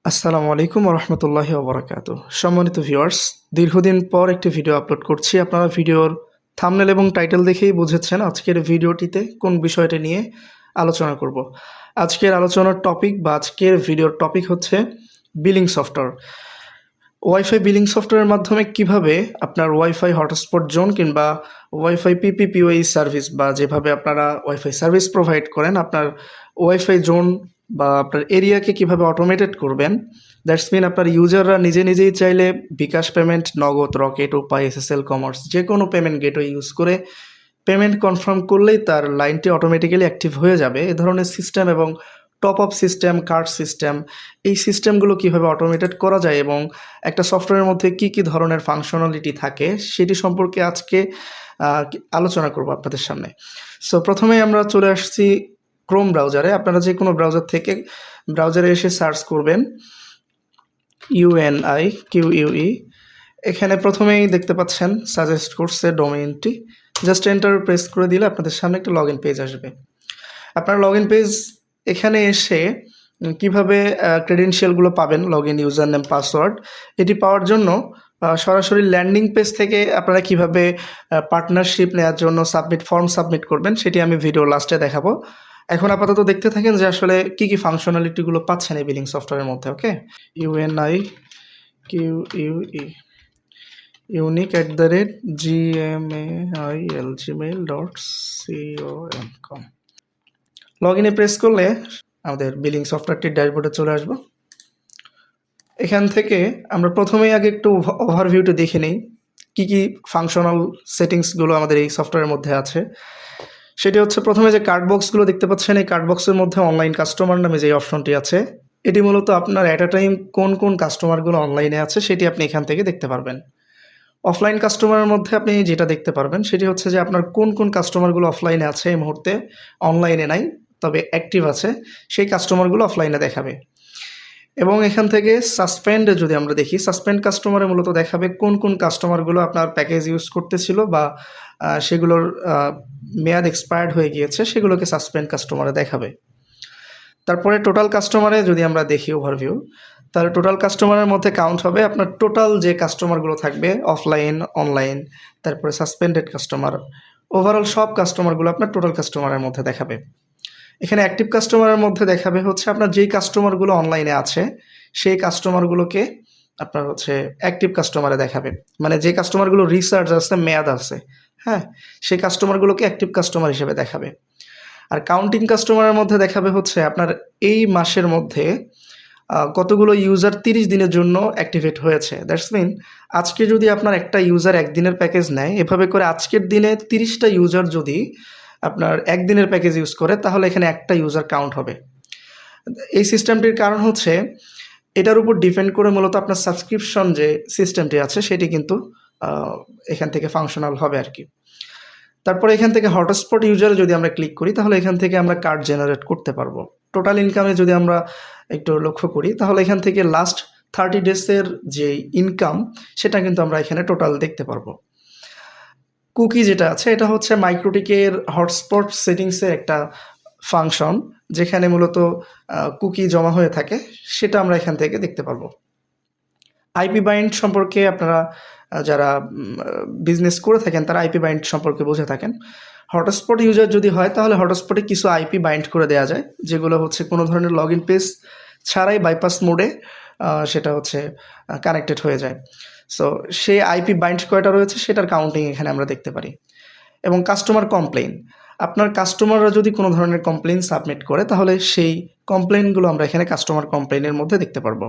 আসসালামু আলাইকুম রহমতুল্লাহি ওবরাকাতু। সম্মানিত ভিউয়ার্স, দীর্ঘদিন পর একটি ভিডিও আপলোড করছি। আপনারা ভিডিওর থাম্বনেল এবং টাইটেল দেখেই বুঝেছেন আজকের ভিডিওটিতে কোন বিষয়টি নিয়ে আলোচনা করব। আজকের আলোচনার টপিক বা আজকের ভিডিওর টপিক হচ্ছে বিলিং সফটওয়্যার। ওয়াইফাই বিলিং সফটওয়্যারের মাধ্যমে কিভাবে আপনার ওয়াইফাই হটস্পট জোন কিংবা ওয়াইফাই পিপিপিওই সার্ভিস বা যেভাবে আপনারা ওয়াইফাই সার্ভিস প্রোভাইড করেন আপনার ওয়াইফাই জোন বা আপনার এরিয়াকে কিভাবে অটোমেটেড করবেন। দ্যাটস মিন আপনার ইউজাররা নিজে নিজেই চাইলে বিকাশ পেমেন্ট, নগদ, রকেট, উপায়, এসএসএল কমার্স যে কোনো পেমেন্ট গেটওয়ে ইউজ করে পেমেন্ট কনফার্ম করলেই তার লাইনটি অটোমেটিক্যালি অ্যাক্টিভ হয়ে যাবে। এ ধরনের সিস্টেম এবং top up system, card system, এই সিস্টেমগুলো কিভাবে অটোমেটেড করা যায় এবং একটা সফটওয়্যারের মধ্যে কি কি ধরনের ফাংশনালিটি থাকে সেটি সম্পর্কে আজকে আলোচনা করব আপনাদের সামনে। সো প্রথমেই আমরা চলে আসছি ক্রোম ব্রাউজারে। আপনারা যে কোনো ব্রাউজার থেকে ব্রাউজারে এসে সার্চ করবেন UNIQUE। এখানে প্রথমেই দেখতে পাচ্ছেন সাজেস্ট করছে ডোমেইনটি। জাস্ট এন্টার প্রেস করে দিলে আপনাদের সামনে একটা লগ ইন পেজ আসবে। আপনার লগ ইন পেজ এখানে এসে কিভাবে ক্রেডেনশিয়ালগুলো পাবেন, log in, user name, password, এটি পাওয়ার জন্য সরাসরি ল্যান্ডিং পেজ থেকে আপনারা কিভাবে পার্টনারশিপ নেওয়ার জন্য ফর্ম সাবমিট করবেন সেটি আমি ভিডিও লাস্টে দেখাবো। এখন আপাতত দেখতে থাকেন যে আসলে কি কি ফাংশনালিটিগুলো পাচ্ছেন এই বিলিং সফটওয়্যারের মধ্যে। ওকে, UNIQUE unique@gmail.com। লগ ইনে প্রেস করলে আমাদের বিলিং সফটওয়্যারটির ড্যাশবোর্ডে চলে আসবো। এখান থেকে আমরা প্রথমেই আগে একটু ওভারভিউটা দেখে নিই কী কী ফাংশনাল সেটিংসগুলো আমাদের এই সফটওয়্যারের মধ্যে আছে। সেটি হচ্ছে প্রথমে যে কার্ড বক্সগুলো দেখতে পাচ্ছেন, এই কার্ড বক্সের মধ্যে অনলাইন কাস্টমার নামে যে অপশনটি আছে, এটি মূলত আপনার অ্যাট আ টাইম কোন কোন কাস্টমারগুলো অনলাইনে আছে সেটি আপনি এখান থেকে দেখতে পারবেন। অফলাইন কাস্টমারের মধ্যে আপনি যেটা দেখতে পারবেন সেটি হচ্ছে যে আপনার কোন কোন কাস্টমারগুলো অফলাইনে আছে, এই মুহূর্তে অনলাইনে নাই তবে অ্যাক্টিভ আছে, সেই কাস্টমারগুলো অফলাইনে দেখাবে। এবং এখান থেকে সাসপেন্ডে যদি আমরা দেখি, সাসপেন্ড কাস্টমারে মূলত দেখাবে কোন কোন কাস্টমারগুলো আপনার প্যাকেজ ইউজ করতেছিল বা সেগুলোর মেয়াদ এক্সপায়ার্ড হয়ে গিয়েছে, সেগুলোকে সাসপেন্ড কাস্টমারে দেখাবে। তারপরে টোটাল কাস্টমারে যদি আমরা দেখি ওভারভিউ, তাহলে টোটাল কাস্টমারের মধ্যে কাউন্ট হবে আপনার টোটাল যে কাস্টমারগুলো থাকবে অফলাইন, অনলাইন, তারপরে সাসপেন্ডেড কাস্টমার, ওভারঅল সব কাস্টমারগুলো আপনার টোটাল কাস্টমারের মধ্যে দেখাবে। এখানে অ্যাক্টিভ কাস্টমারের মধ্যে দেখাবে হচ্ছে আপনার যেই কাস্টমারগুলো অনলাইনে আছে সেই কাস্টমারগুলোকে আপনার হচ্ছে অ্যাক্টিভ কাস্টমারে দেখাবে, মানে যে কাস্টমারগুলো রিসার্চ আছে, মেয়াদ আছে, হ্যাঁ, সেই কাস্টমারগুলোকে অ্যাক্টিভ কাস্টমার হিসেবে দেখাবে। আর কাউন্টিং কাস্টমারের মধ্যে দেখাবে হচ্ছে আপনার এই মাসের মধ্যে কতগুলো ইউজার 30 দিনের জন্য অ্যাক্টিভেট হয়েছে। দ্যাটস মিন আজকে যদি আপনার একটা ইউজার একদিনের প্যাকেজ নেয়, এভাবে করে আজকের দিনে 30টা ইউজার যদি আপনার একদিনের প্যাকেজ ইউজ করে তাহলে এখানে একটা ইউজার কাউন্ট হবে। এই সিস্টেমটির কারণ হচ্ছে এটার উপর ডিপেন্ড করে মূলত আপনার সাবস্ক্রিপশন যে সিস্টেমটি আছে সেটি কিন্তু এখান থেকে ফাংশনাল হবে আর কি। তারপরে এখান থেকে হটস্পট ইউজারে যদি আমরা ক্লিক করি তাহলে এখান থেকে আমরা কার্ড জেনারেট করতে পারবো। টোটাল ইনকামে যদি আমরা একটু লক্ষ্য করি তাহলে এখান থেকে লাস্ট 30 ডেজের যে ইনকাম সেটা কিন্তু আমরা এখানে টোটাল দেখতে পারবো। কুকি যেটা আছে এটা হচ্ছে মাইক্রোটিকের হটস্পট সেটিংসের একটা ফাংশন, যেখানে মূলত কুকি জমা হয়ে থাকে, সেটা আমরা এখান থেকে দেখতে পারবো। আইপি বাইন্ড সম্পর্কে আপনারা যারা বিজনেস করে থাকেন তারা আইপি বাইন্ড সম্পর্কে বুঝে থাকেন। হটস্পট ইউজার যদি হয় তাহলে হটস্পটে কিছু আইপি বাইন্ড করে দেওয়া যায়, যেগুলো হচ্ছে কোনো ধরনের লগ ইন পেজ ছাড়াই বাইপাস মোডে সেটা হচ্ছে কানেক্টেড হয়ে যায়। সো সেই আইপি বাইন্ড কয়টা রয়েছে সেটার কাউন্টিং এখানে আমরা দেখতে পারি। এবং কাস্টমার কমপ্লেইন, আপনার কাস্টমাররা যদি কোনো ধরনের কমপ্লেইন সাবমিট করে তাহলে সেই কমপ্লেইনগুলো আমরা এখানে কাস্টমার কমপ্লেইনের মধ্যে দেখতে পারবো।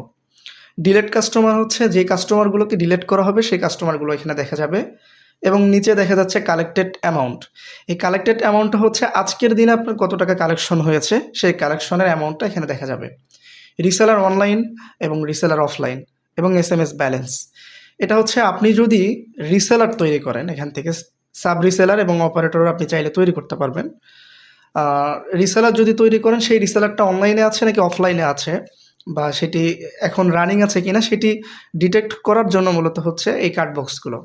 ডিলেট কাস্টমার হচ্ছে যে কাস্টমারগুলোকে ডিলেট করা হবে সেই কাস্টমারগুলো এখানে দেখা যাবে। এবং নিচে দেখা যাচ্ছে কালেক্টেড অ্যামাউন্ট। এই কালেক্টেড অ্যামাউন্টটা হচ্ছে আজকের দিনে আপনার কত টাকা কালেকশন হয়েছে সেই কালেকশনের অ্যামাউন্টটা এখানে দেখা যাবে। রিসেলার অনলাইন এবং রিসেলার অফলাইন এবং SMS ব্যালেন্স, এটা হচ্ছে আপনি যদি রিসেলার তৈরি করেন এখান থেকে সাব রিসেলার এবং অপারেটর আপনি চাইলে তৈরি করতে পারবেন। রিসেলার যদি তৈরি করেন সেই রিসেলারটা অনলাইনে আছে নাকি অফলাইনে আছে বা সেটি এখন রানিং আছে কিনা সেটি ডিটেক্ট করার জন্য মূলত হচ্ছে এই কার্ড বক্সগুলো।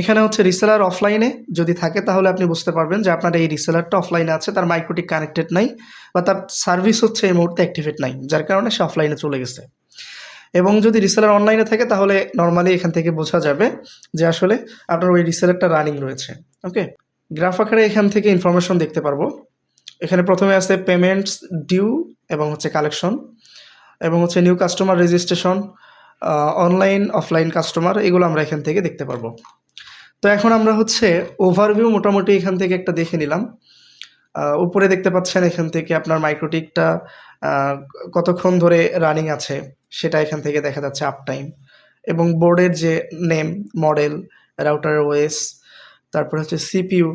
এখানে হচ্ছে রিসেলার অফলাইনে যদি থাকে তাহলে আপনি বুঝতে পারবেন যে আপনার এই রিসেলারটা অফলাইনে আছে, তার মাইক্রোটিক কানেক্টেড নাই বা তার সার্ভিস হচ্ছে এই মুহূর্তে অ্যাক্টিভেট নাই, যার কারণে সে অফলাইনে চলে গেছে। এবং যদি রিসেলার অনলাইনে থাকে তাহলে নর্মালি এখান থেকে বোঝা যাবে যে আসলে আপনার ওই রিসেলারটা রানিং রয়েছে। ওকে, গ্রাফ আকারে এখান থেকে ইনফরমেশন দেখতে পারবো। এখানে প্রথমে আছে পেমেন্টস ডিউ এবং হচ্ছে কালেকশন এবং হচ্ছে new customer registration, online offline customer, এগুলো আমরা এখান থেকে দেখতে পারবো। তো এখন আমরা হচ্ছে ওভারভিউ মোটামুটি এখান থেকে একটা দেখে নিলাম। উপরে দেখতে পাচ্ছেন এখান থেকে আপনার মাইক্রোটিকটা কতক্ষণ ধরে রানিং আছে সেটা এখান থেকে দেখা যাচ্ছে আপ টাইম, এবং বোর্ডের যে নেম, মডেল, রাউটার ওএস, তারপরে হচ্ছে সিপিইউ,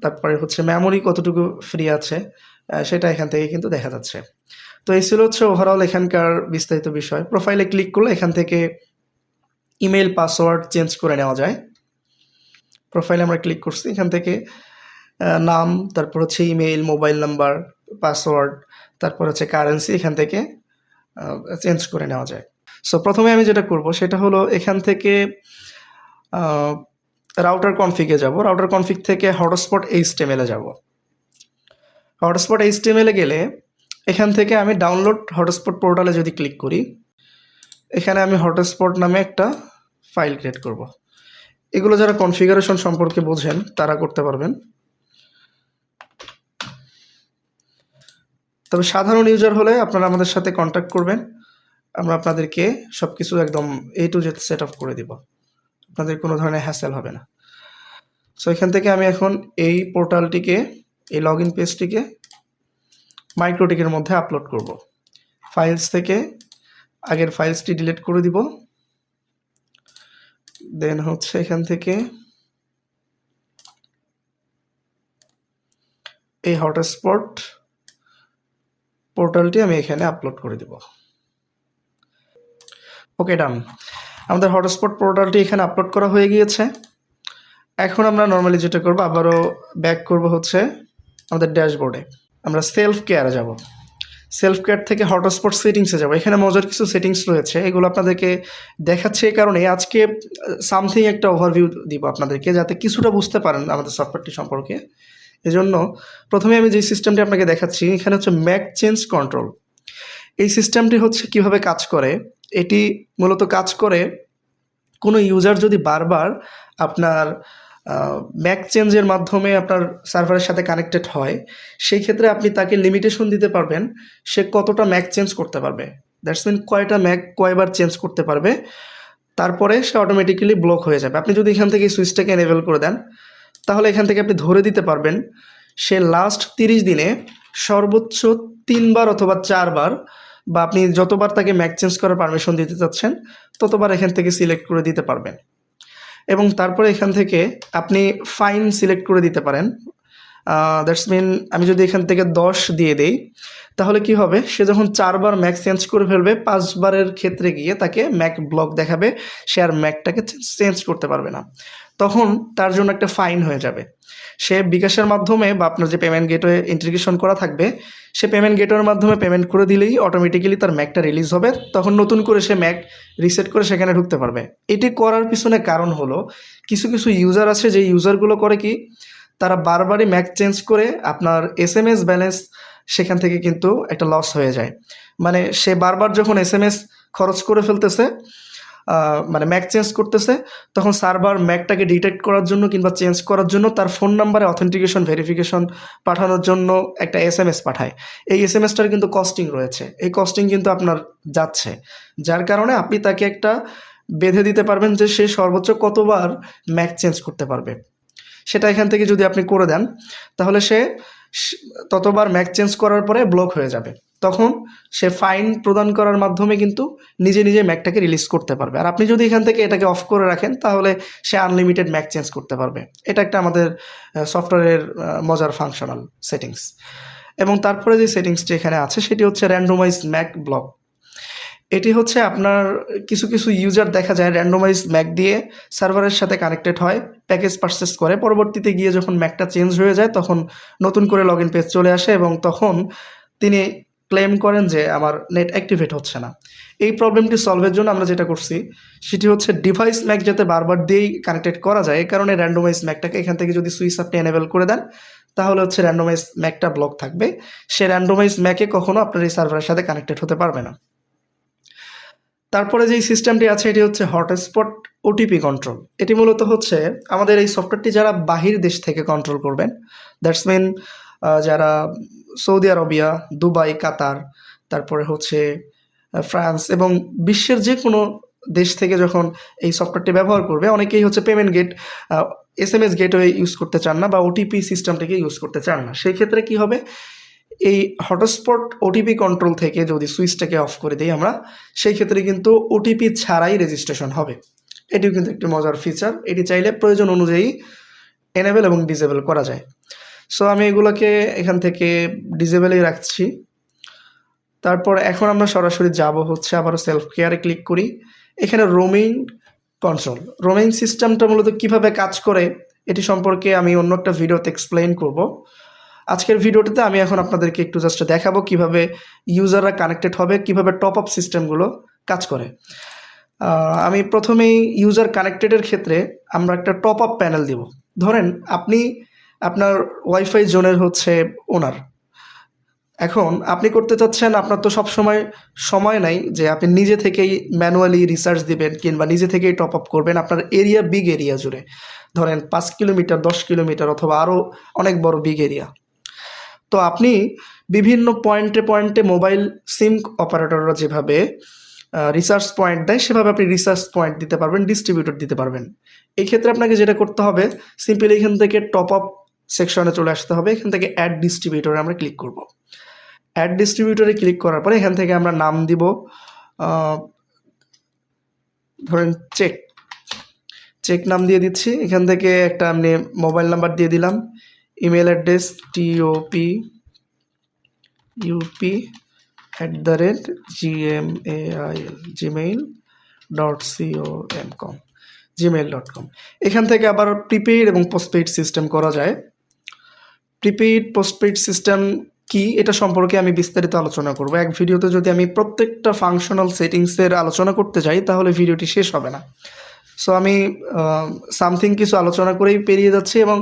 তারপরে হচ্ছে মেমোরি কতটুকু ফ্রি আছে সেটা এখান থেকে কিন্তু দেখা যাচ্ছে। তো এই ছিল হচ্ছে ওভারঅল এখানকার বিস্তারিত বিষয়। প্রোফাইলে ক্লিক করলে এখান থেকে ইমেল পাসওয়ার্ড চেঞ্জ করে নেওয়া যায়। প্রোফাইলে আমরা ক্লিক করছি, এখান থেকে নাম, তারপর হচ্ছে ইমেইল, মোবাইল নাম্বার, পাসওয়ার্ড, তারপর হচ্ছে কারেন্সি এখান থেকে চেঞ্জ করে নেওয়া যায়। সো প্রথমে আমি যেটা করব সেটা হলো এখান থেকে রাউটার কনফিগে যাব। রাউটার কনফিগ থেকে হটস্পট এইচটিএমএল এ যাব। হটস্পট এইচটিএমএল এ গেলে এখান থেকে আমি ডাউনলোড হটস্পট পোর্টালে যদি ক্লিক করি, এখানে আমি হটস্পট নামে একটা ফাইল ক্রিয়েট করব। এগুলো যারা কনফিগারেশন সম্পর্কে বোঝেন তারা করতে পারবেন, তবে সাধারণ ইউজার হলে আপনারা আমাদের সাথে কন্ট্যাক্ট করবেন, আমরা আপনাদেরকে সব কিছু একদম A to Z set up করে দিব, আপনাদের কোনো ধরনের হ্যাসেল হবে না। সো এখান থেকে আমি এখন এই পোর্টালটিকে, এই লগ ইন পেজটিকে মাইক্রোটিকের মধ্যে আপলোড করব। ফাইলস থেকে আগের ফাইলসটি ডিলিট করে দিব, দেন হচ্ছে এখান থেকে এই হটস্পট পোর্টালটি আমি এখানে আপলোড করে দেব। ওকে, ডান। আমাদের হটস্পট পোর্টালটি এখানে আপলোড করা হয়ে গিয়েছে। এখন আমরা নর্মালি যেটা করব, আবারও ব্যাক করব হচ্ছে আমাদের ড্যাশবোর্ডে। আমরা সেলফ কেয়ারে যাব। সেলফ কেয়ার থেকে হটস্পট সেটিংসে যাব। এখানে মজার কিছু সেটিংস রয়েছে, এগুলো আপনাদেরকে দেখাচ্ছে এই কারণে আজকে সামথিং একটা ওভারভিউ দিব আপনাদেরকে, যাতে কিছুটা বুঝতে পারেন আমাদের সফটওয়্যারটি সম্পর্কে। এজন্য প্রথমে আমি যে সিস্টেমটি আপনাকে দেখাচ্ছি, এখানে হচ্ছে ম্যাক চেঞ্জ কন্ট্রোল। এই সিস্টেমটি হচ্ছে কিভাবে কাজ করে, এটি মূলত কাজ করে কোনো ইউজার যদি বারবার আপনার ম্যাক চেঞ্জের মাধ্যমে আপনার সার্ভারের সাথে কানেক্টেড হয়, সেই ক্ষেত্রে আপনি তাকে লিমিটেশন দিতে পারবেন সে কতটা ম্যাক চেঞ্জ করতে পারবে, দ্যাটস মিন কয়টা ম্যাক কয়বার চেঞ্জ করতে পারবে, তারপরে সে অটোমেটিক্যালি ব্লক হয়ে যাবে। আপনি যদি এখান থেকে এই সুইচটাকে এনেবল করে দেন, তাহলে এখান থেকে আপনি ধরে দিতে পারবেন সে লাস্ট 30 দিনে সর্বোচ্চ 3 বার অথবা 4 বার, বা আপনি যতবার তাকে ম্যাক চেঞ্জ করার পারমিশন দিতে চাচ্ছেন ততবার এখান থেকে সিলেক্ট করে দিতে পারবেন। এবং তারপরে এখান থেকে আপনি ফাইন সিলেক্ট করে দিতে পারেন। দ্যাটস মিন আমি যদি এখান থেকে 10 দিয়ে দেই, তাহলে কি হবে, সে যখন 4 বার ম্যাক চেঞ্জ করে ফেলবে, 5 বারের ক্ষেত্রে গিয়ে তাকে ম্যাক ব্লক দেখাবে, সে আর ম্যাকটাকে চেঞ্জ করতে পারবে না, তখন তার জন্য একটা ফাইন হয়ে যাবে। সে বিকাশের মাধ্যমে বা আপনার যে পেমেন্ট গেটওয়ে ইন্টিগ্রেশন করা থাকবে, সে পেমেন্ট গেটওয়ের মাধ্যমে পেমেন্ট করে দিলেই অটোমেটিক্যালি তার ম্যাকটা রিলিজ হবে, তখন নতুন করে সে ম্যাক রিসেট করে সেখানে ঢুকতে পারবে। এটি করার পিছনে কারণ হলো, কিছু কিছু ইউজার আছে যে ইউজারগুলো করে কি, তারা বারবারই ম্যাক চেঞ্জ করে আপনার SMS ব্যালেন্স সেখান থেকে কিন্তু একটা লস হয়ে যায়। মানে সে বারবার যখন SMS খরচ করে ফেলতেছে, মানে ম্যাক চেঞ্জ করতেছে, তখন সার্ভার ম্যাকটাকে ডিটেক্ট করার জন্য কিংবা চেঞ্জ করার জন্য তার ফোন নাম্বারে অথেন্টিকেশন ভেরিফিকেশন পাঠানোর জন্য একটা SMS পাঠায়। এই SMSটার কিন্তু কস্টিং রয়েছে, এই কস্টিং কিন্তু আপনার যাচ্ছে, যার কারণে আপনি তাকে একটা বেঁধে দিতে পারবেন যে সে সর্বোচ্চ কতবার ম্যাক চেঞ্জ করতে পারবে। সেটা এখান থেকে যদি আপনি করে দেন, তাহলে সে ততবার ম্যাক চেঞ্জ করার পরে ব্লক হয়ে যাবে, তখন সে ফাইন প্রদান করার মাধ্যমে কিন্তু নিজে নিজে ম্যাকটাকে রিলিজ করতে পারবে। আর আপনি যদি এখান থেকে এটাকে অফ করে রাখেন, তাহলে সে আনলিমিটেড ম্যাক চেঞ্জ করতে পারবে। এটা একটা আমাদের সফটওয়্যারের মজার ফাংশনাল সেটিংস। এবং তারপরে যে সেটিংসটি এখানে আছে সেটি হচ্ছে র্যান্ডমাইজ ম্যাক ব্লক। এটি হচ্ছে আপনার কিছু কিছু ইউজার দেখা যায় র্যান্ডমাইজ ম্যাক দিয়ে সার্ভারের সাথে কানেক্টেড হয়, প্যাকেজ পারচেস করে, পরবর্তীতে গিয়ে যখন ম্যাকটা চেঞ্জ হয়ে যায় তখন নতুন করে লগ ইন পেজ চলে আসে এবং তখন তিনি ক্লেম করেন যে আমার নেট অ্যাক্টিভেট হচ্ছে না। এই প্রবলেমটি সলভের জন্য আমরা যেটা করছি সেটি হচ্ছে ডিভাইস ম্যাক যাতে বারবার দিয়েই কানেক্টেড করা যায়, এই কারণে র্যান্ডমাইজ ম্যাকটাকে এখান থেকে যদি সুইচ আপনি এনেবল করে দেন, তাহলে হচ্ছে র্যান্ডমাইজ ম্যাকটা ব্লক থাকবে, সে র্যান্ডমাইজ ম্যাকে কখনো আপনার এই সার্ভারের সাথে কানেক্টেড হতে পারবে না। তারপরে যেই সিস্টেমটি আছে এটি হচ্ছে হটস্পট ওটিপি কন্ট্রোল। এটি মূলত হচ্ছে আমাদের এই সফটওয়্যারটি যারা বাহির দেশ থেকে কন্ট্রোল করবেন, দ্যাটস মিন যারা সৌদি আরবিয়া, দুবাই, কাতার, তারপরে হচ্ছে ফ্রান্স এবং বিশ্বের যে কোনো দেশ থেকে যখন এই সফটওয়্যারটি ব্যবহার করবে, অনেকেই হচ্ছে payment gate, SMS gateway use করতে চান না বা ওটিপি সিস্টেমটাকে ইউজ করতে চান না। সেই ক্ষেত্রে কি হবে, এই হটস্পট ওটিপি কন্ট্রোল থেকে যদি সুইচটাকে অফ করে দিই আমরা, সেই ক্ষেত্রে কিন্তু ওটিপি ছাড়াই রেজিস্ট্রেশন হবে। এটিও কিন্তু একটি মজার ফিচার। এটি চাইলে প্রয়োজন অনুযায়ী এনেবল এবং ডিসেবল করা যায়। সো আমি এগুলোকে এখান থেকে ডিসেবলেই রাখছি। তারপর এখন আমরা সরাসরি যাব হচ্ছে আবারও সেলফ কেয়ারে ক্লিক করি। এখানে রোমিং কন্ট্রোল, রোমিং সিস্টেমটা মূলত কিভাবে কাজ করে এটি সম্পর্কে আমি অন্য একটা ভিডিওতে এক্সপ্লেইন করব। আজকের ভিডিওটিতে আমি এখন আপনাদেরকে একটু জাস্ট দেখাবো কিভাবে ইউজাররা কানেক্টেড হবে, কিভাবে টপ আপ সিস্টেমগুলো কাজ করে। আমি প্রথমেই ইউজার কানেক্টেডের ক্ষেত্রে আমরা একটা টপ আপ প্যানেল দিব। ধরেন আপনি আপনার ওয়াইফাই জোনের হচ্ছে ওনার। এখন আপনি করতে চাচ্ছেন, আপনার তো সময় নাই যে আপনি নিজে থেকেই ম্যানুয়ালি রিসার্চ দিবেন কিংবা নিজে থেকেই টপ আপ করবেন আপনার এরিয়া, বিগ এরিয়া জুড়ে, ধরেন 5 কিলোমিটার, 10 কিলোমিটার অথবা আরও অনেক বড় বিগ এরিয়া। তো আপনি বিভিন্ন পয়েন্টে মোবাইল সিম অপারেটররা যেভাবে রিসার্চ পয়েন্ট দেয়, সেভাবে আপনি রিসার্চ পয়েন্ট দিতে পারবেন, ডিস্ট্রিবিউটর দিতে পারবেন। এই ক্ষেত্রে আপনাকে যেটা করতে হবে, সিম্পলি এখান থেকে টপ আপ সেকশনে চলে আসতে হবে। এখান থেকে অ্যাড ডিস্ট্রিবিউটরে আমরা ক্লিক করব। অ্যাড ডিস্ট্রিবিউটরে ক্লিক করার পরে এখান থেকে আমরা নাম দিব, ধরেন চেক নাম দিয়ে দিচ্ছি। এখান থেকে একটা আমি মোবাইল নাম্বার দিয়ে দিলাম, ইমেল অ্যাড্রেস gmail.com। এখান থেকে আবার প্রিপেইড এবং পোস্টপেইড সিস্টেম করা যায়। প্রিপেইড পোস্টপেইড সিস্টেম কি, এটা সম্পর্কে আমি বিস্তারিত আলোচনা করব এক ভিডিওতে। যদি আমি প্রত্যেকটা ফাংশনাল সেটিংসের আলোচনা করতে যাই তাহলে ভিডিওটি শেষ হবে না। সো আমি সামথিং কিছু আলোচনা করেই পেরিয়ে যাচ্ছি এবং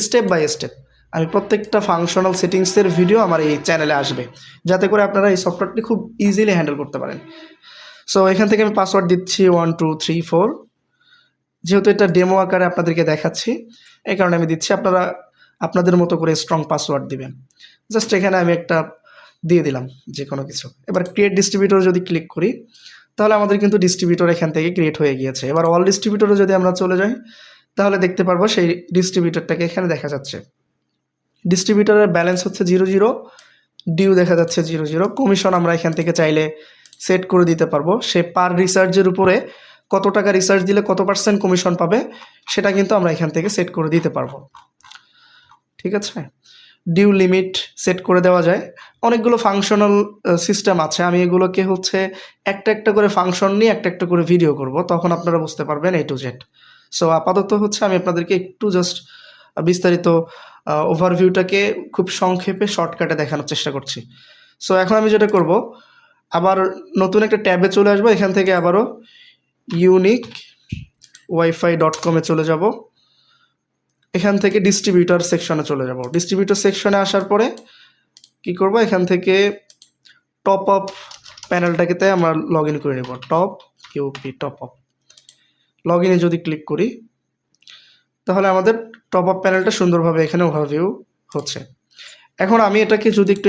স্টেপ বাই স্টেপ আমি প্রত্যেকটা ফাংশনাল সেটিংসের ভিডিও আমার এই চ্যানেলে আসবে, যাতে করে আপনারা এই সফটওয়্যারটি খুব ইজিলি হ্যান্ডেল করতে পারেন। সো এখান থেকে আমি পাসওয়ার্ড দিচ্ছি 1 2 3 4। যেহেতু এটা ডেমো আকারে আপনাদেরকে দেখাচ্ছি, এই কারণে আমি দিচ্ছি। আপনারা আপনাদের মতো করে স্ট্রং পাসওয়ার্ড দিবেন। জাস্ট এখানে আমি একটা দিয়ে দিলাম যে কোনো কিছু। এবার ক্রিয়েট ডিস্ট্রিবিউটর যদি ক্লিক করি তাহলে আমাদের কিন্তু ডিস্ট্রিবিউটর এখান থেকে ক্রিয়েট হয়ে গিয়েছে। এবার অল ডিস্ট্রিবিউটরে যদি আমরা চলে যাই তাহলে দেখতে পারবো সেই ডিস্ট্রিবিউটরটাকে এখানে দেখা যাচ্ছে। ডিস্ট্রিবিউটরের ব্যালেন্স হচ্ছে 00, ডিউ দেখা যাচ্ছে 00। কমিশন আমরা এখান থেকে চাইলে সেট করে দিতে পারবো। সে পার রিসার্চের উপরে কত টাকা রিসার্চ দিলে কত % কমিশন পাবে সেটা কিন্তু আমরা এখান থেকে সেট করে দিতে পারবো। ঠিক আছে, ডিউ লিমিট সেট করে দেওয়া যায়। অনেকগুলো ফাংশনাল সিস্টেম আছে। আমি এগুলোকে হচ্ছে একটা করে ফাংশন নিয়ে একটা করে ভিডিও করব, তখন আপনারা বুঝতে পারবেন A to Z। সো আপাতত হচ্ছে আমি আপনাদেরকে একটু জাস্ট বিস্তারিত ওভারভিউটাকে খুব সংক্ষেপে শর্টকাটে দেখানোর চেষ্টা করছি। সো এখন আমি যেটা করব, আবার নতুন একটা ট্যাবে চলে আসবো। এখান থেকে আবারও uniquewifi.com-এ চলে যাব। এখান থেকে ডিস্ট্রিবিউটর সেকশনে চলে যাব। ডিস্ট্রিবিউটর সেকশনে আসার পরে কি করব, এখান থেকে টপ আপ প্যানেলটাকে আমরা লগ ইন করে নেব। টপ আপ লগ ইনে যদি ক্লিক করি তাহলে আমাদের টপ আপ প্যানেলটা সুন্দরভাবে এখানে ওভারভিউ হচ্ছে। এখন আমি এটাকে যদি একটু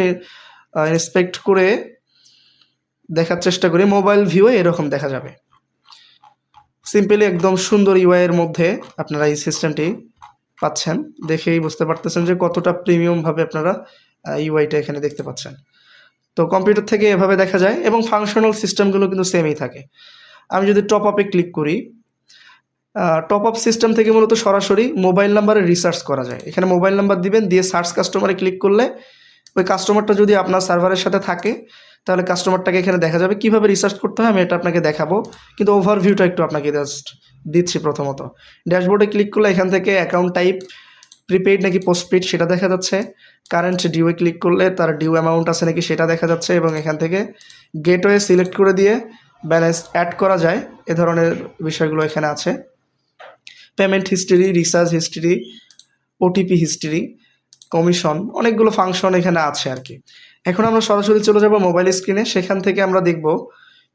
ইন্সপেক্ট করে দেখার চেষ্টা করি, মোবাইল ভিউয়ে এরকম দেখা যাবে। সিম্পলি একদম সুন্দর ইউআই এর মধ্যে আপনারা এই সিস্টেমটি পাচ্ছেন। দেখেই বুঝতে পারতেছেন যে কতটা প্রিমিয়ামভাবে আপনারা ইউআইটা এখানে দেখতে পাচ্ছেন। তো কম্পিউটার থেকে এভাবে দেখা যায় এবং ফাংশনাল সিস্টেমগুলো কিন্তু সেমই থাকে। আমি যদি টপ আপে ক্লিক করি, টপ আপ সিস্টেম থেকে মূলত সরাসরি মোবাইল নাম্বারে রিসার্চ করা যায়। এখানে মোবাইল নাম্বার দিবেন, দিয়ে সার্চ কাস্টমারে ক্লিক করলে ওই কাস্টমারটা যদি আপনার সার্ভারের সাথে থাকে তাহলে কাস্টমারটাকে এখানে দেখা যাবে। কিভাবে রিসার্চ করতে হয় আমি এটা আপনাকে দেখাবো, কিন্তু ওভারভিউটা একটু আপনাকে জাস্ট দিচ্ছি। প্রথমত ড্যাশবোর্ডে ক্লিক করলে এখান থেকে অ্যাকাউন্ট টাইপ প্রিপেইড নাকি পোস্টপেইড সেটা দেখা যাচ্ছে। কারেন্ট ডিউয়ে ক্লিক করলে তার ডিউ অ্যামাউন্ট আছে নাকি সেটা দেখা যাচ্ছে এবং এখান থেকে গেটওয়ে সিলেক্ট করে দিয়ে ব্যালেন্স অ্যাড করা যায়। এ ধরনের বিষয়গুলো এখানে আছে। Payment history, research history, OTP history, commission, অনেকগুলো ফাংশন এখানে আছে আর কি। এখন আমরা সরাসরি চলে যাব মোবাইল স্ক্রিনে। সেখান থেকে আমরা দেখব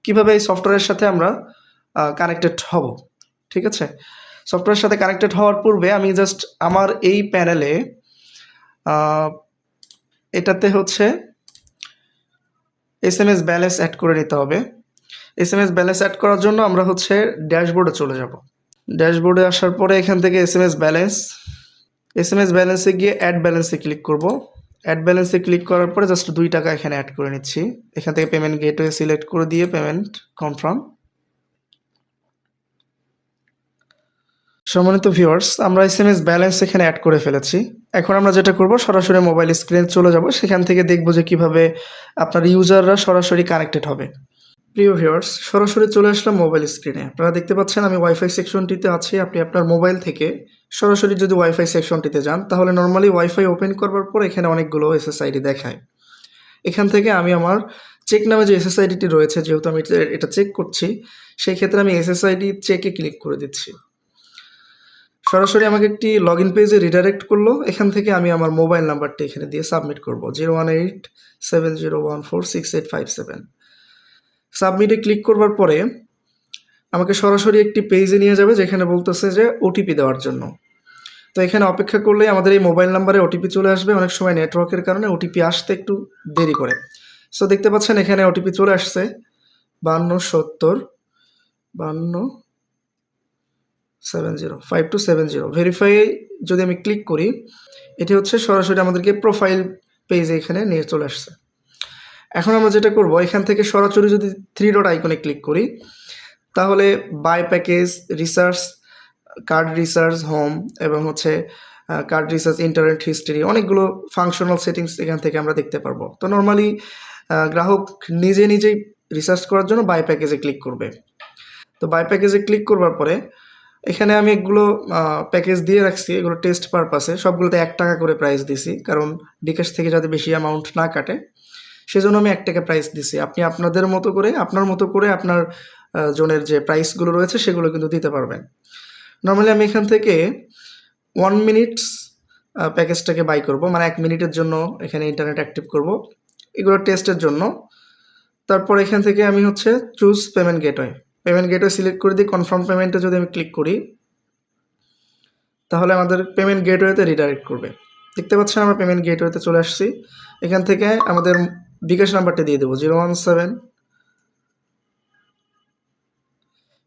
কিভাবে এই সফটওয়্যারের সাথে আমরা কানেক্টেড হব। ঠিক আছে, সফটওয়্যারের সাথে কানেক্টেড হওয়ার পূর্বে আমি জাস্ট আমার এই প্যানেলে এটাতে হচ্ছে SMS ব্যালেন্স অ্যাড করে নিতে হবে। SMS ব্যালেন্স অ্যাড করার জন্য আমরা হচ্ছে ড্যাশবোর্ডে চলে যাব। ড্যাশবোর্ডে আসার পরে এখান থেকে SMS ব্যালেন্সে গিয়ে অ্যাড ব্যালেন্সে ক্লিক করব। অ্যাড ব্যালেন্সে ক্লিক করার পরে জাস্ট 2 টাকা এখানে অ্যাড করে নিচ্ছি। এখান থেকে পেমেন্ট গেটওয়ে সিলেক্ট করে দিয়ে পেমেন্ট কনফার্ম। সম্মানিত ভিউয়ার্স, আমরা SMS ব্যালেন্স এখানে অ্যাড করে ফেলেছি। এখন আমরা যেটা করব, সরাসরি মোবাইল স্ক্রিনে চলে যাব, সেখান থেকে দেখব যে কিভাবে আপনার ইউজাররা সরাসরি কানেক্টেড হবে। প্রিয় ভিউয়ার্স, সরাসরি চলে আসলাম মোবাইল স্ক্রিনে। আপনারা দেখতে পাচ্ছেন আমি ওয়াইফাই সেকশনটিতে আছি। আপনি আপনার মোবাইল থেকে সরাসরি যদি ওয়াইফাই সেকশনটিতে যান, তাহলে নর্মালি ওয়াইফাই ওপেন করবার পর এখানে অনেকগুলো SSID দেখায়। এখান থেকে আমি আমার চেক নামে যে SSIDটি রয়েছে, যেহেতু আমি এটা চেক করছি, সেই ক্ষেত্রে আমি SSID চেকে ক্লিক করে দিচ্ছি। সরাসরি আমাকে একটি লগ ইন পেজে রিডাইরেক্ট করলো। এখান থেকে আমি আমার মোবাইল নাম্বারটি এখানে দিয়ে সাবমিট করব, 01870146857। সাবমিটে ক্লিক করবার পরে আমাকে সরাসরি একটি পেজে নিয়ে যাবে, যেখানে বলতেছে যে ওটিপি দেওয়ার জন্য। তো এখানে অপেক্ষা করলেই আমাদের এই মোবাইল নাম্বারে ওটিপি চলে আসবে। অনেক সময় নেটওয়ার্কের কারণে ওটিপি আসতে একটু দেরি করে। সো দেখতে পাচ্ছেন এখানে ওটিপি চলে আসছে 52705270 ভেরিফাই যদি আমি ক্লিক করি, এটি হচ্ছে সরাসরি আমাদেরকে প্রোফাইল পেজে এখানে নিয়ে চলে আসছে। এখন আমরা যেটা করব, এখান থেকে সরাসরি যদি 3 ডট আইকনে ক্লিক করি, তাহলে by package, research, card research, home এবং হচ্ছে কার্ড রিসার্চ, ইন্টারনেট হিস্ট্রি, অনেকগুলো ফাংশনাল সেটিংস এখান থেকে আমরা দেখতে পারবো। তো নর্মালি গ্রাহক নিজেই রিসার্চ করার জন্য বাই প্যাকেজে ক্লিক করবে। তো বাই প্যাকেজে ক্লিক করবার পরে এখানে আমি এগুলো প্যাকেজ দিয়ে রাখছি, এগুলো টেস্ট পারপাসে। সবগুলোতে 1 টাকা করে প্রাইস দিছি, কারণ বিকাশ থেকে যাতে বেশি অ্যামাউন্ট না কাটে, সেজন্য আমি 1 টাকা প্রাইস দিছি। আপনি আপনার মতো করে আপনার জনের যে প্রাইসগুলো রয়েছে সেগুলো কিন্তু দিতে পারবেন। নর্মালি আমি এখান থেকে 1 মিনিটস প্যাকেজটাকে বাই করব, মানে 1 মিনিটের জন্য এখানে ইন্টারনেট অ্যাক্টিভ করব, এগুলো টেস্টের জন্য। তারপর এখান থেকে আমি হচ্ছে চুজ পেমেন্ট গেটওয়ে সিলেক্ট করে দিই। কনফার্ম পেমেন্টে যদি আমি ক্লিক করি, তাহলে আমাদের পেমেন্ট গেটওয়েতে রিডাইরেক্ট করবে। দেখতে পাচ্ছেন আমরা পেমেন্ট গেটওয়েতে চলে আসছি। এখান থেকে আমাদের বিকাশ নাম্বারটা দিয়ে দেবো, 017।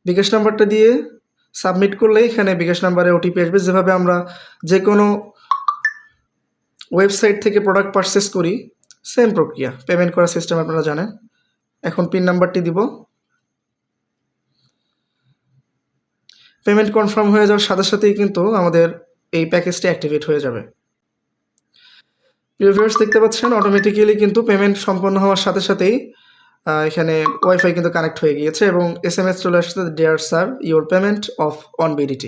বিকাশ নাম্বারটা দিয়ে সাবমিট করলে এখানে বিকাশ নাম্বারে ওটিপি আসবে। যেভাবে আমরা যে কোনো ওয়েবসাইট থেকে প্রোডাক্ট পারচেস করি, সেম প্রক্রিয়া, পেমেন্ট করার সিস্টেম আপনারা জানেন। এখন পিন নাম্বারটি দিব। পেমেন্ট কনফার্ম হয়ে যাওয়ার সাথে সাথেই কিন্তু আমাদের এই প্যাকেজটি অ্যাক্টিভেট হয়ে যাবে। প্রিয় ভিউয়ার্স, দেখতে পাচ্ছেন অটোমেটিক্যালি কিন্তু পেমেন্ট সম্পন্ন হওয়ার সাথে সাথেই এখানে ওয়াইফাই কিন্তু কানেক্ট হয়ে গিয়েছে এবং SMS চলে আসছে, dear sir, your payment of on BDT।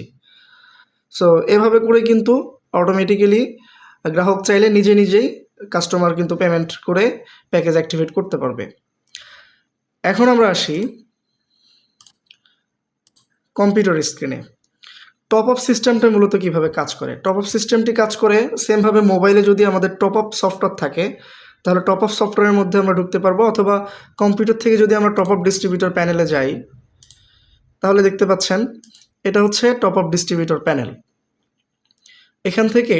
So এভাবে করে কিন্তু অটোমেটিক্যালি গ্রাহক চাইলে নিজেই কাস্টমার কিন্তু পেমেন্ট করে প্যাকেজ অ্যাক্টিভেট করতে পারবে। এখন আমরা আসি কম্পিউটার স্ক্রিনে। টপ আপ সিস্টেমটা মূলত কীভাবে কাজ করে। টপ আপ সিস্টেমটি কাজ করে সেমভাবে মোবাইলে যদি আমাদের টপ আপ সফটওয়্যার থাকে, তাহলে টপ আপ সফটওয়্যারের মধ্যে আমরা ঢুকতে পারবো, অথবা কম্পিউটার থেকে যদি আমরা টপ আপ ডিস্ট্রিবিউটর প্যানেলে যাই, তাহলে দেখতে পাচ্ছেন এটা হচ্ছে টপ আপ ডিস্ট্রিবিউটর প্যানেল। এখান থেকে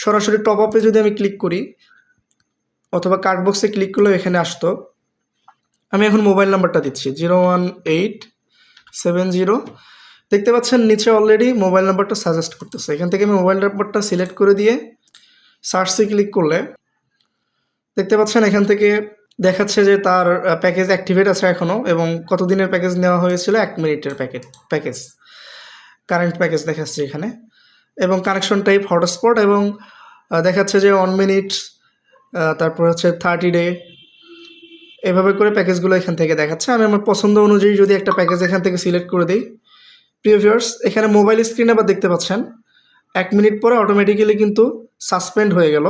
সরাসরি টপ আপে যদি আমি ক্লিক করি, অথবা কার্ড বক্সে ক্লিক করলেও এখানে আসতো। আমি এখন মোবাইল নাম্বারটা দিচ্ছি, 01870। দেখতে পাচ্ছেন নিচে অলরেডি মোবাইল নাম্বারটা সাজেস্ট করতেছে। এখান থেকে আমি মোবাইল নাম্বারটা সিলেক্ট করে দিয়ে সার্চে ক্লিক করলে দেখতে পাচ্ছেন এখান থেকে দেখাচ্ছে যে তার প্যাকেজ অ্যাক্টিভেট আছে এখনও, এবং কতদিনের প্যাকেজ নেওয়া হয়েছিল, 1 মিনিটের প্যাকেজ কারেন্ট প্যাকেজ দেখাচ্ছে এখানে, এবং কানেকশন টাইপ হটস্পট, এবং দেখাচ্ছে যে 1 মিনিট, তারপর হচ্ছে 30 ডে, এভাবে করে প্যাকেজগুলো এখান থেকে দেখাচ্ছে। আমি আমার পছন্দ অনুযায়ী যদি একটা প্যাকেজ এখান থেকে সিলেক্ট করে দিই, প্রিয় ভিউয়ার্স, এখানে মোবাইল স্ক্রিনে আবার দেখতে পাচ্ছেন 1 মিনিট পরে অটোমেটিক্যালি কিন্তু সাসপেন্ড হয়ে গেল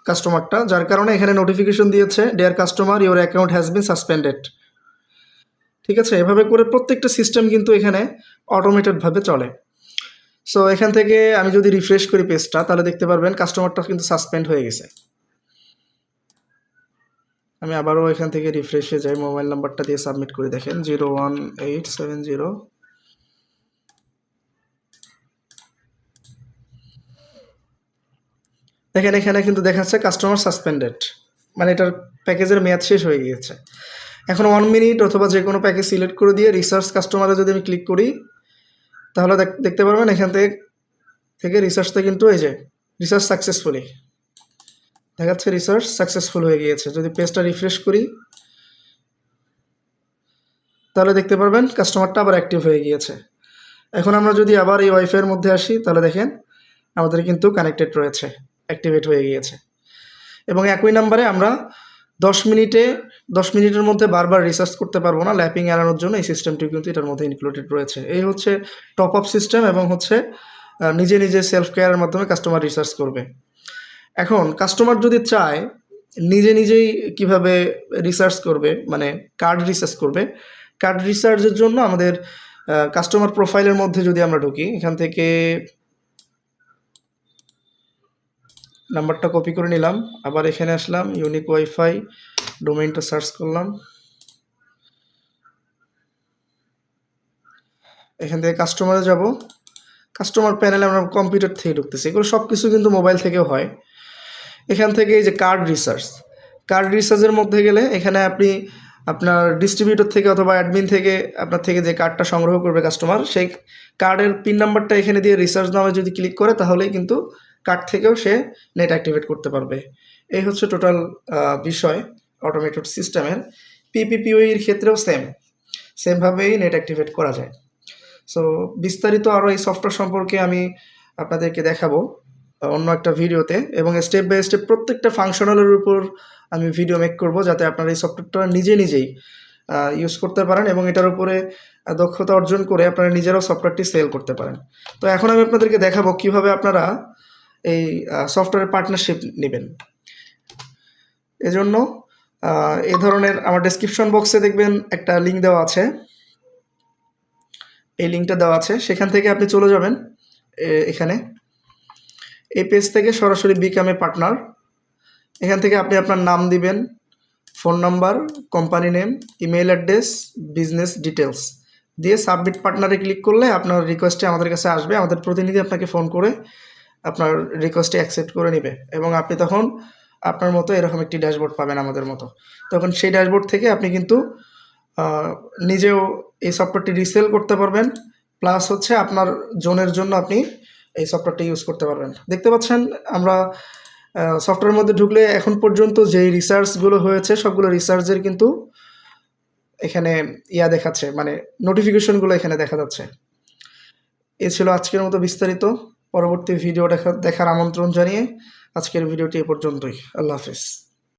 কাস্টমারটা, যার কারণে এখানে নোটিফিকেশন দিয়েছে, deer customer, your account has been suspended. ঠিক আছে, এভাবে করে প্রত্যেকটা সিস্টেম কিন্তু এখানে অটোমেটেডভাবে চলে। সো এখান থেকে আমি যদি রিফ্রেশ করি পেজটা, তাহলে দেখতে পারবেন কাস্টমারটা কিন্তু সাসপেন্ড হয়ে গেছে। আমি আবারও এখান থেকে রিফ্রেশে যাই, মোবাইল নাম্বারটা দিয়ে সাবমিট করে দেখেন 01870। দেখেন এখানে কিন্তু দেখাচ্ছে কাস্টমার সাসপেন্ডেড, মানে এটার প্যাকেজের মেয়াদ শেষ হয়ে গিয়েছে। এখন 1 মিনিট অথবা যে কোনো প্যাকেজ সিলেক্ট করে দিয়ে রিসার্চ কাস্টমারে যদি আমি ক্লিক করি, তাহলে দেখতে পারবেন এখান থেকে রিসার্চটা কিন্তু এই যে রিসার্চ সাকসেসফুলি দেখাচ্ছে, রিসার্চ সাকসেসফুল হয়ে গিয়েছে। যদি পেজটা রিফ্রেশ করি তাহলে দেখতে পারবেন কাস্টমারটা আবার অ্যাক্টিভ হয়ে গিয়েছে। এখন আমরা যদি আবার এই ওয়াইফাইয়ের মধ্যে আসি তাহলে দেখেন আমাদের কিন্তু কানেক্টেড রয়েছে, অ্যাক্টিভেট হয়ে গিয়েছে। এবং একই নাম্বারে আমরা 10 মিনিটের মধ্যে বারবার রিসার্চ করতে পারবো না, ল্যাপিং এড়ানোর জন্য এই সিস্টেমটি কিন্তু এটার মধ্যে ইনক্লুডেড রয়েছে। এই হচ্ছে টপ আপ সিস্টেম এবং হচ্ছে নিজে নিজে সেলফ কেয়ারের মাধ্যমে কাস্টমার রিসার্চ করবে। এখন কাস্টমার যদি চায় নিজেই কিভাবে রিসার্চ করবে, মানে কার্ড রিসার্চ করবে, কার্ড রিসার্চের জন্য আমাদের কাস্টমার প্রোফাইলের মধ্যে যদি আমরা ঢুকি, এখান থেকে নাম্বারটা কপি করে নিলাম, আবার এখানে আসলাম, ইউনিক ওয়াইফাই ডোমেইনটা সার্চ করলাম, এখান থেকে কাস্টমারে যাব, কাস্টমার প্যানেলে আমরা কম্পিউটার থেকে ঢুকতেছি। এগুলো সব কিছু কিন্তু মোবাইল থেকেও হয়। এখান থেকে এই যে কার্ড রিসার্চের মধ্যে গেলে এখানে আপনি আপনার ডিস্ট্রিবিউটর থেকে অথবা অ্যাডমিন থেকে আপনার থেকে যে কার্ডটা সংগ্রহ করবে কাস্টমার, সেই কার্ডের পিন নাম্বারটা এখানে দিয়ে রিসার্চ নামে যদি ক্লিক করে তাহলেই কিন্তু কার্ড থেকেও সে নেট অ্যাক্টিভেট করতে পারবে। এই হচ্ছে টোটাল বিষয় অটোমেটেড সিস্টেমের। পিপিপিওইর ক্ষেত্রেও সেমভাবেই নেট অ্যাক্টিভেট করা যায়। সো বিস্তারিত আরও এই সফটওয়্যার সম্পর্কে আমি আপনাদেরকে দেখাবো অন্য একটা ভিডিওতে, এবং স্টেপ বাই স্টেপ প্রত্যেকটা ফাংশনালের উপর আমি ভিডিও মেক করব, যাতে আপনারা এই সফটওয়্যারটা নিজেই ইউজ করতে পারেন এবং এটার উপরে দক্ষতা অর্জন করে আপনারা নিজেরাও সফটওয়্যারটি সেল করতে পারেন। তো এখন আমি আপনাদেরকে দেখাবো কিভাবে আপনারা এই সফটওয়্যারের পার্টনারশিপ নেবেন। এজন্য এই ধরনের আমার ডেসক্রিপশন বক্সে দেখবেন একটা লিঙ্ক দেওয়া আছে, এই লিঙ্কটা দেওয়া আছে, সেখান থেকে আপনি চলে যাবেন এখানে, এই পেজ থেকে সরাসরি বিকাম এ পার্টনার। এখান থেকে আপনি আপনার নাম দিবেন, phone number, company name, email address, business details দিয়ে সাবমিট পার্টনারে ক্লিক করলে আপনার রিকোয়েস্টটি আমাদের কাছে আসবে। আমাদের প্রতিনিধি আপনাকে ফোন করে আপনার রিকোয়েস্টটি অ্যাকসেপ্ট করে নেবে এবং আপনি তখন আপনার মতো এরকম একটি ড্যাশবোর্ড পাবেন আমাদের মতো। তখন সেই ড্যাশবোর্ড থেকে আপনি কিন্তু নিজেও এই সফটওয়্যারটি রিসেল করতে পারবেন, প্লাস হচ্ছে আপনার জোনের জন্য আপনি এই সফটওয়্যারটি ইউজ করতে পারবেন। দেখতে পাচ্ছেন আমরা সফটওয়্যারের মধ্যে ঢুকলে এখন পর্যন্ত যেই রিসার্চগুলো হয়েছে সবগুলো রিসার্চের কিন্তু এখানে দেখাচ্ছে, মানে নোটিফিকেশনগুলো এখানে দেখা যাচ্ছে। এ ছিল আজকের মতো বিস্তারিত। পরবর্তী ভিডিও দেখার আমন্ত্রণ জানিয়ে আজকের ভিডিওটি এ পর্যন্তই। আল্লাহ হাফেজ।